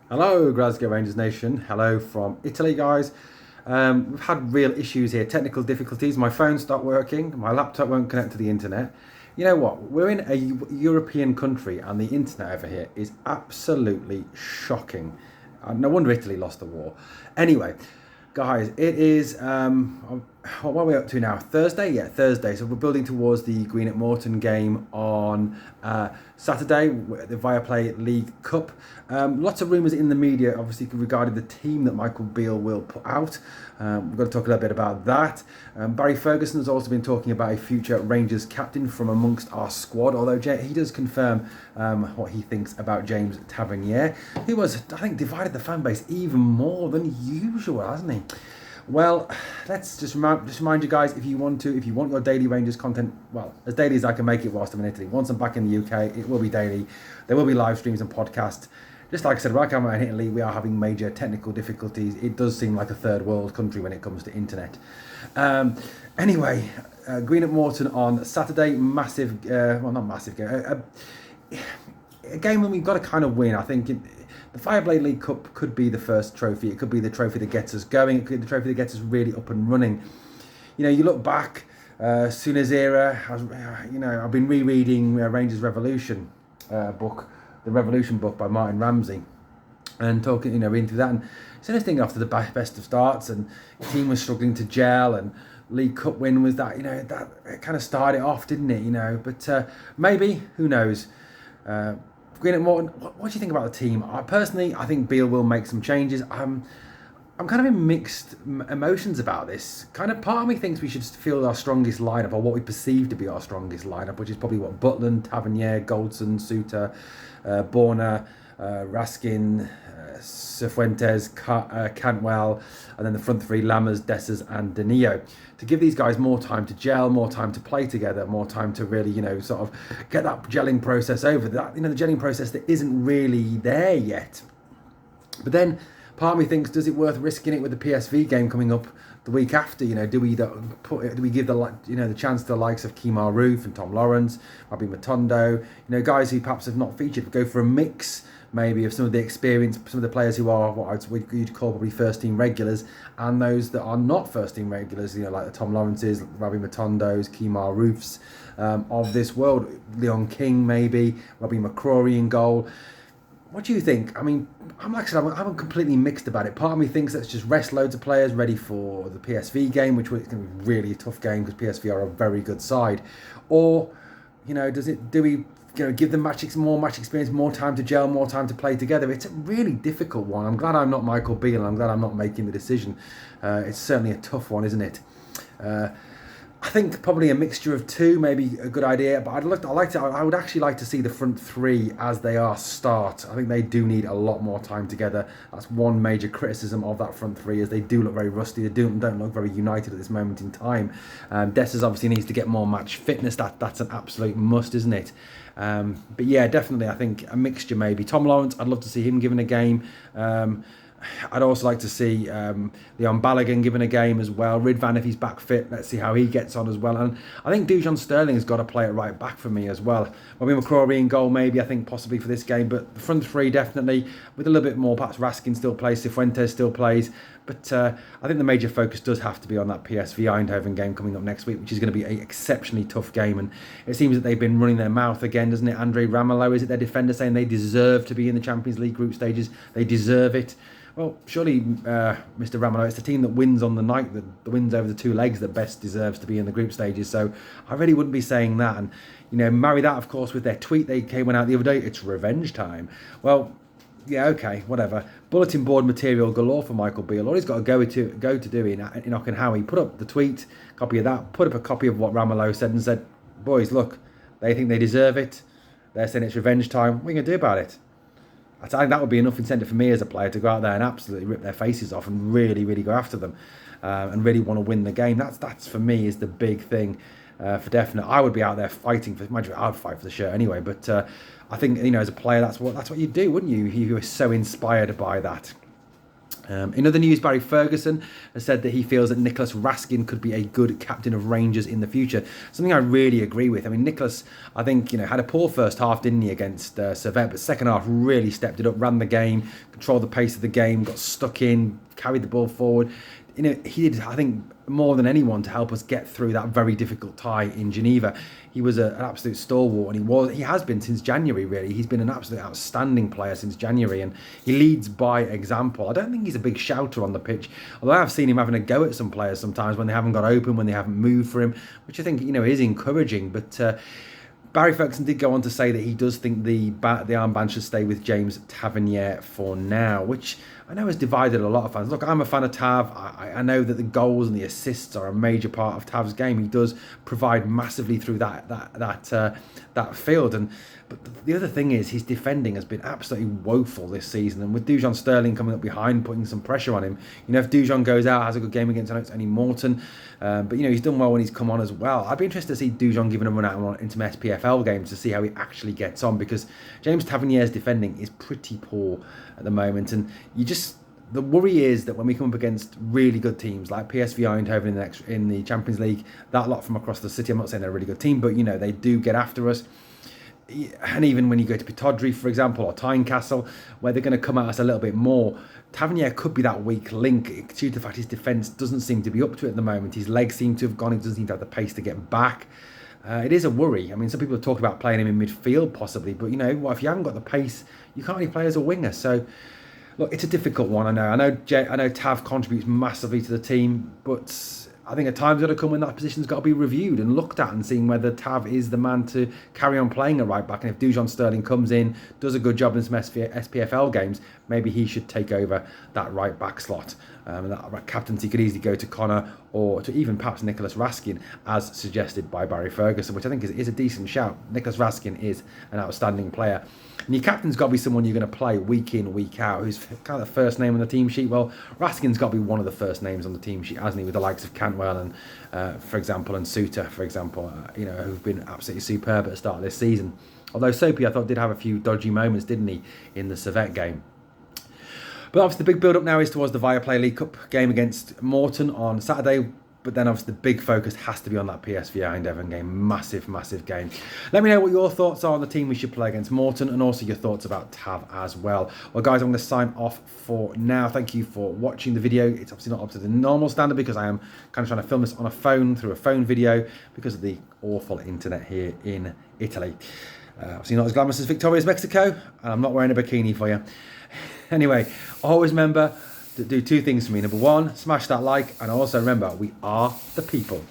Hello, Glasgow Rangers Nation. Hello from Italy, guys. We've had real issues here, technical difficulties. My phone stopped working, my laptop won't connect to the internet. You know what? We're in a European country and the internet over here is absolutely shocking. No wonder Italy lost the war. Anyway, guys, it is what are we up to now? Thursday? Yeah, Thursday. So we're building towards the Green at Morton game on Saturday, the Viaplay League Cup. Lots of rumours in the media, obviously, regarding the team that Michael Beale will put out. We're going to talk a little bit about that. Barry Ferguson has also been talking about a future Rangers captain from amongst our squad, although he does confirm what he thinks about James Tavernier, who was, I think, divided the fan base even more than usual, hasn't he? Well, let's just remind you guys, if you want your daily Rangers content, well, as daily as I can make it whilst I'm in Italy. Once I'm back in the UK, it will be daily. There will be live streams and podcasts. Just like I said, right now in Italy, we are having major technical difficulties. It does seem like a third world country when it comes to internet. Anyway, Green at Morton on Saturday, massive, well, not massive game, a game that we've got to kind of win. I think the Fireblade League Cup could be the first trophy. It could be the trophy that gets us going. It could be the trophy that gets us really up and running. You know, you look back, Suna's era, I've been rereading Rangers Revolution book, the Revolution book by Martin Ramsey, and talking, reading through that, and it's interesting after the best of starts, and the team was struggling to gel, and League Cup win was that, that it kind of started off, didn't it, but maybe, who knows. Green at Morton, what do you think about the team? Personally, I think Beale will make some changes. I'm kind of in mixed emotions about this. Kind of part of me thinks we should field our strongest lineup, or what we perceive to be our strongest lineup, which is probably what Butland, Tavernier, Goldson, Suter, Borna, Raskin, Cifuentes, Cantwell, and then the front three, Lammers, Dessers and Danilo. To give these guys more time to gel, more time to play together, more time to really, sort of get that gelling process over. That, the gelling process that isn't really there yet. But then part of me thinks, does it worth risking it with the PSV game coming up the week after? Do we give the chance to the likes of Kemar Roof and Tom Lawrence, Robbie Matondo, guys who perhaps have not featured, go for a mix maybe of some of the experience, some of the players who are what you'd call probably first team regulars, and those that are not first team regulars, like the Tom Lawrences, Robbie Matondos, Kemar Roofs of this world, Leon King maybe, Robbie McCrory in goal. What do you think? I mean, I'm completely mixed about it. Part of me thinks let's just rest loads of players ready for the PSV game, which is going to be really a tough game because PSV are a very good side. Or, do we give them more match experience, more time to gel, more time to play together? It's a really difficult one. I'm glad I'm not Michael Beale. I'm glad I'm not making the decision. It's certainly a tough one, isn't it? I think probably a mixture of two, maybe a good idea. But I would actually like to see the front three as they are start. I think they do need a lot more time together. That's one major criticism of that front three, is they do look very rusty. They don't look very united at this moment in time. Dessers obviously needs to get more match fitness. That's an absolute must, isn't it? But yeah, definitely I think a mixture maybe. Tom Lawrence, I'd love to see him given a game. I'd also like to see Leon Balogun given a game as well. Ridvan, if he's back fit, let's see how he gets on as well. And I think Dujon Sterling has got to play it right back for me as well. Robbie McCrory in goal maybe, I think possibly for this game. But the front three definitely, with a little bit more, perhaps Raskin still plays, Cifuentes still plays. But I think the major focus does have to be on that PSV Eindhoven game coming up next week, which is going to be an exceptionally tough game. And it seems that they've been running their mouth again, doesn't it? Andre Ramelow, is it their defender, saying they deserve to be in the Champions League group stages? They deserve it. Well, surely, Mr. Ramelow, it's the team that wins on the night, that wins over the two legs, that best deserves to be in the group stages. So I really wouldn't be saying that. And, marry that, of course, with their tweet they went out the other day, it's revenge time. Well, yeah, okay, whatever. Bulletin board material galore for Michael Beale. All he's got to go to do in Ockenhowie, put up the tweet, copy of that, put up a copy of what Ramelow said and said, boys, look, they think they deserve it. They're saying it's revenge time. What are you going to do about it? I think that would be enough incentive for me as a player to go out there and absolutely rip their faces off and really, really go after them and really want to win the game. That's for me is the big thing for definite. I would be out there fighting for. Imagine I'd fight for the shirt anyway. But I think as a player, that's what you do, wouldn't you? You were so inspired by that. In other news, Barry Ferguson has said that he feels that Nicholas Raskin could be a good captain of Rangers in the future. Something I really agree with. I mean, Nicholas, I think, had a poor first half, didn't he, against Servette, but second half really stepped it up, ran the game, controlled the pace of the game, got stuck in, carried the ball forward. He did, I think, more than anyone to help us get through that very difficult tie in Geneva. He was an absolute stalwart, and he has been since January, really. He's been an absolute outstanding player since January, and he leads by example. I don't think he's a big shouter on the pitch, although I've seen him having a go at some players sometimes when they haven't got open, when they haven't moved for him, which I think, is encouraging. But Barry Ferguson did go on to say that he does think the armband should stay with James Tavernier for now, which I know has divided a lot of fans. Look, I'm a fan of Tav. I know that the goals and the assists are a major part of Tav's game. He does provide massively through that field. But the other thing is his defending has been absolutely woeful this season. And with Dujon Sterling coming up behind, putting some pressure on him, if Dujon goes out, has a good game against, I know it's only Morton, but he's done well when he's come on as well. I'd be interested to see Dujon giving a run out into some SPFL games to see how he actually gets on, because James Tavernier's defending is pretty poor at the moment, and the worry is that when we come up against really good teams like PSV Eindhoven in the Champions League, that lot from across the city, I'm not saying they're a really good team, but they do get after us. And even when you go to Pitodry, for example, or Tynecastle, where they're going to come at us a little bit more, Tavernier could be that weak link due to the fact his defence doesn't seem to be up to it at the moment. His legs seem to have gone. He doesn't seem to have the pace to get back. It is a worry. I mean, some people have talked about playing him in midfield possibly, but if you haven't got the pace, you can't really play as a winger. So, look, it's a difficult one. I know Tav contributes massively to the team, but I think a time's got to come when that position's got to be reviewed and looked at and seeing whether Tav is the man to carry on playing at right back. And if Dujon Sterling comes in, does a good job in some SPFL games, maybe he should take over that right back slot. That captaincy could easily go to Connor or to even perhaps Nicholas Raskin, as suggested by Barry Ferguson, which I think is a decent shout. Nicholas Raskin is an outstanding player. And your captain's got to be someone you're going to play week in, week out, who's kind of the first name on the team sheet. Well, Raskin's got to be one of the first names on the team sheet, hasn't he, with the likes of Cantwell and, for example, and Suter, for example, who've been absolutely superb at the start of this season. Although Soapy, I thought, did have a few dodgy moments, didn't he, in the Servette game. But obviously the big build-up now is towards the Viaplay League Cup game against Morton on Saturday. But then obviously the big focus has to be on that PSV Eindhoven game. Massive, massive game. Let me know what your thoughts are on the team we should play against Morton, and also your thoughts about Tav as well. Well, guys, I'm going to sign off for now. Thank you for watching the video. It's obviously not up to the normal standard because I am kind of trying to film this on a phone through a phone video because of the awful internet here in Italy. Obviously not as glamorous as Victoria's Mexico, and I'm not wearing a bikini for you. Anyway, always remember to do two things for me. Number one, smash that like, and also remember, we are the people.